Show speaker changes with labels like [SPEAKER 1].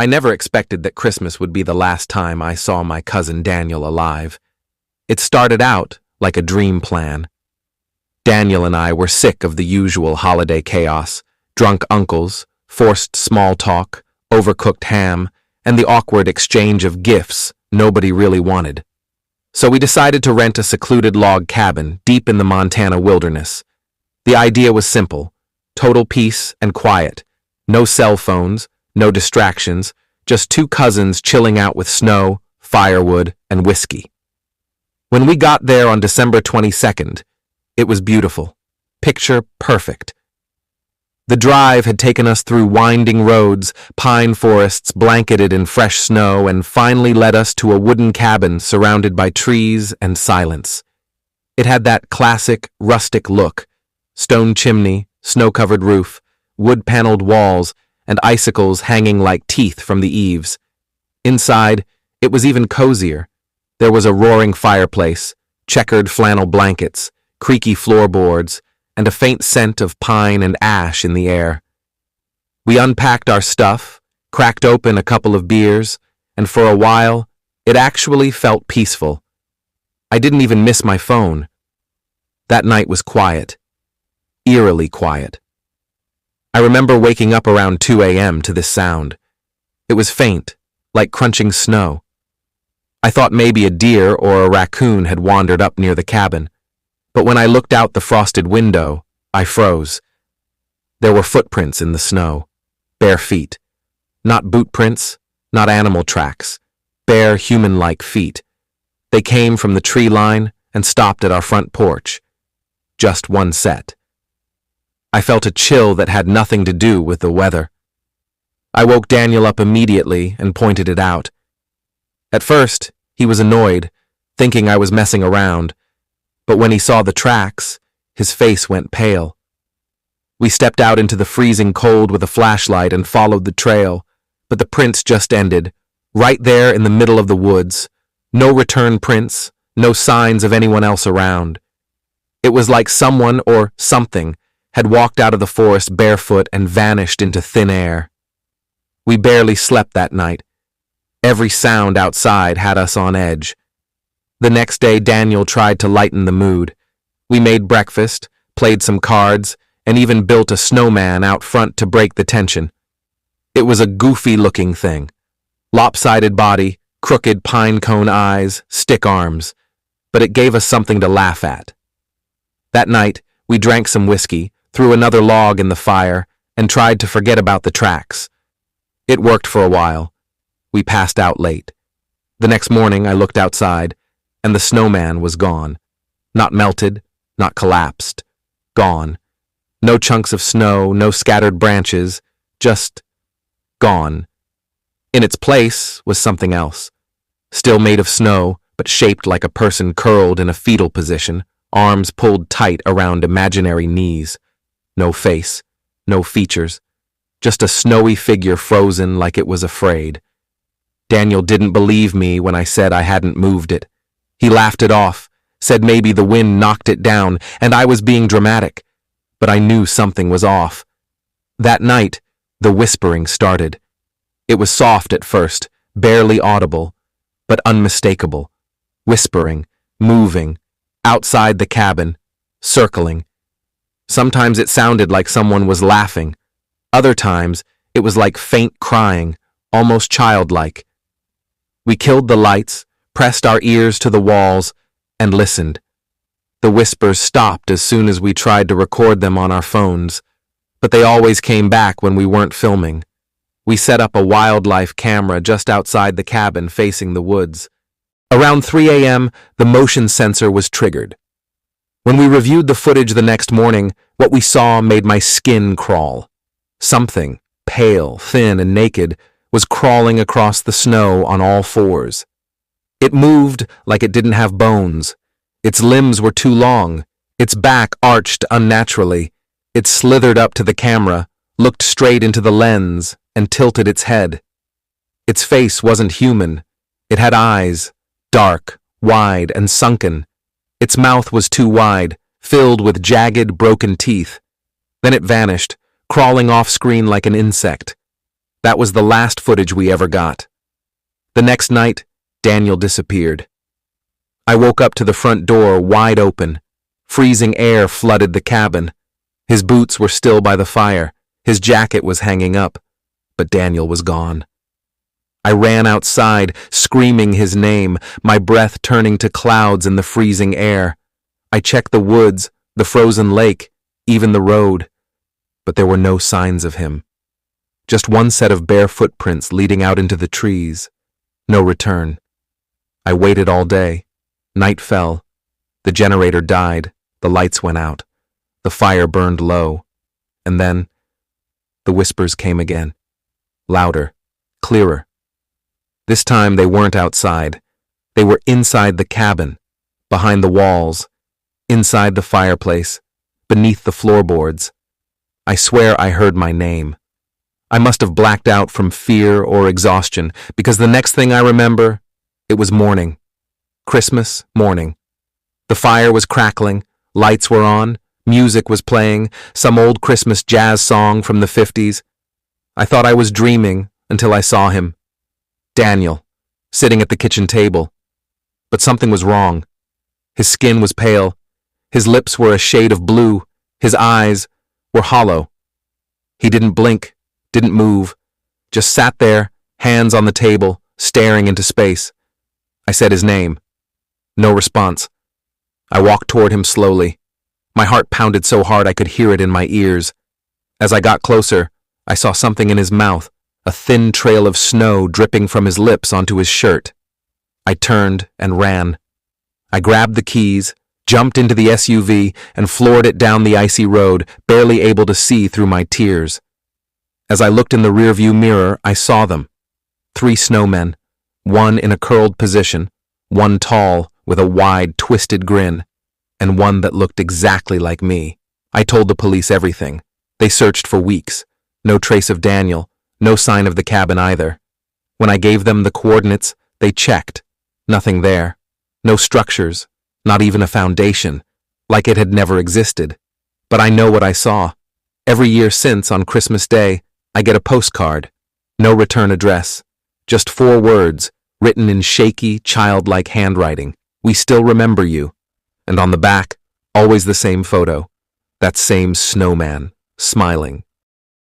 [SPEAKER 1] I never expected that Christmas would be the last time I saw my cousin Daniel alive. It started out like a dream plan. Daniel and I were sick of the usual holiday chaos, drunk uncles, forced small talk, overcooked ham, and the awkward exchange of gifts nobody really wanted. So we decided to rent a secluded log cabin deep in the Montana wilderness. The idea was simple: total peace and quiet, no cell phones, no distractions, just two cousins chilling out with snow, firewood, and whiskey. When we got there on December 22nd, it was beautiful, picture perfect. The drive had taken us through winding roads, pine forests blanketed in fresh snow, and finally led us to a wooden cabin surrounded by trees and silence. It had that classic, rustic look: stone chimney, snow-covered roof, wood-paneled walls, and icicles hanging like teeth from the eaves. Inside, it was even cozier. There was a roaring fireplace, checkered flannel blankets, creaky floorboards, and a faint scent of pine and ash in the air. We unpacked our stuff, cracked open a couple of beers, and for a while, it actually felt peaceful. I didn't even miss my phone. That night was quiet, eerily quiet. I remember waking up around 2 a.m. to this sound. It was faint, like crunching snow. I thought maybe a deer or a raccoon had wandered up near the cabin, but when I looked out the frosted window, I froze. There were footprints in the snow, bare feet. Not boot prints, not animal tracks, bare human-like feet. They came from the tree line and stopped at our front porch. Just one set. I felt a chill that had nothing to do with the weather. I woke Daniel up immediately and pointed it out. At first, he was annoyed, thinking I was messing around, but when he saw the tracks, his face went pale. We stepped out into the freezing cold with a flashlight and followed the trail, but the prints just ended, right there in the middle of the woods. No return prints, no signs of anyone else around. It was like someone or something had walked out of the forest barefoot and vanished into thin air. We barely slept that night. Every sound outside had us on edge. The next day, Daniel tried to lighten the mood. We made breakfast, played some cards, and even built a snowman out front to break the tension. It was a goofy-looking thing. Lopsided body, crooked pine cone eyes, stick arms. But it gave us something to laugh at. That night, we drank some whiskey, threw another log in the fire, and tried to forget about the tracks. It worked for a while. We passed out late. The next morning, I looked outside, and the snowman was gone. Not melted, not collapsed. Gone. No chunks of snow, no scattered branches, just gone. In its place was something else. Still made of snow, but shaped like a person curled in a fetal position, arms pulled tight around imaginary knees. No face, no features, just a snowy figure frozen like it was afraid. Daniel didn't believe me when I said I hadn't moved it. He laughed it off, said maybe the wind knocked it down, and I was being dramatic. But I knew something was off. That night, the whispering started. It was soft at first, barely audible, but unmistakable. Whispering, moving, outside the cabin, circling. Sometimes it sounded like someone was laughing. Other times, it was like faint crying, almost childlike. We killed the lights, pressed our ears to the walls, and listened. The whispers stopped as soon as we tried to record them on our phones, but they always came back when we weren't filming. We set up a wildlife camera just outside the cabin facing the woods. Around 3 a.m., the motion sensor was triggered. When we reviewed the footage the next morning, what we saw made my skin crawl. Something, pale, thin, and naked, was crawling across the snow on all fours. It moved like it didn't have bones. Its limbs were too long. Its back arched unnaturally. It slithered up to the camera, looked straight into the lens, and tilted its head. Its face wasn't human. It had eyes, dark, wide, and sunken. Its mouth was too wide, filled with jagged, broken teeth. Then it vanished, crawling off screen like an insect. That was the last footage we ever got. The next night, Daniel disappeared. I woke up to the front door wide open. Freezing air flooded the cabin. His boots were still by the fire. His jacket was hanging up, but Daniel was gone. I ran outside, screaming his name, my breath turning to clouds in the freezing air. I checked the woods, the frozen lake, even the road, but there were no signs of him. Just one set of bare footprints leading out into the trees. No return. I waited all day. Night fell. The generator died. The lights went out. The fire burned low. And then, the whispers came again. Louder, clearer. This time they weren't outside. They were inside the cabin, behind the walls, inside the fireplace, beneath the floorboards. I swear I heard my name. I must have blacked out from fear or exhaustion, because the next thing I remember, it was morning. Christmas morning. The fire was crackling, lights were on, music was playing, some old Christmas jazz song from the 50s. I thought I was dreaming until I saw him. Daniel, sitting at the kitchen table. But something was wrong. His skin was pale. His lips were a shade of blue. His eyes were hollow. He didn't blink, didn't move, just sat there, hands on the table, staring into space. I said his name. No response. I walked toward him slowly. My heart pounded so hard I could hear it in my ears. As I got closer, I saw something in his mouth, a thin trail of snow dripping from his lips onto his shirt. I turned and ran. I grabbed the keys, jumped into the SUV, and floored it down the icy road, barely able to see through my tears. As I looked in the rearview mirror, I saw them. 3 snowmen, one in a curled position, one tall with a wide, twisted grin, and one that looked exactly like me. I told the police everything. They searched for weeks. No trace of Daniel, no sign of the cabin either. When I gave them the coordinates, they checked. Nothing there. No structures, not even a foundation, like it had never existed. But I know what I saw. Every year since, on Christmas Day, I get a postcard. No return address. Just 4 words, written in shaky, childlike handwriting. We still remember you. And on the back, always the same photo. That same snowman, smiling.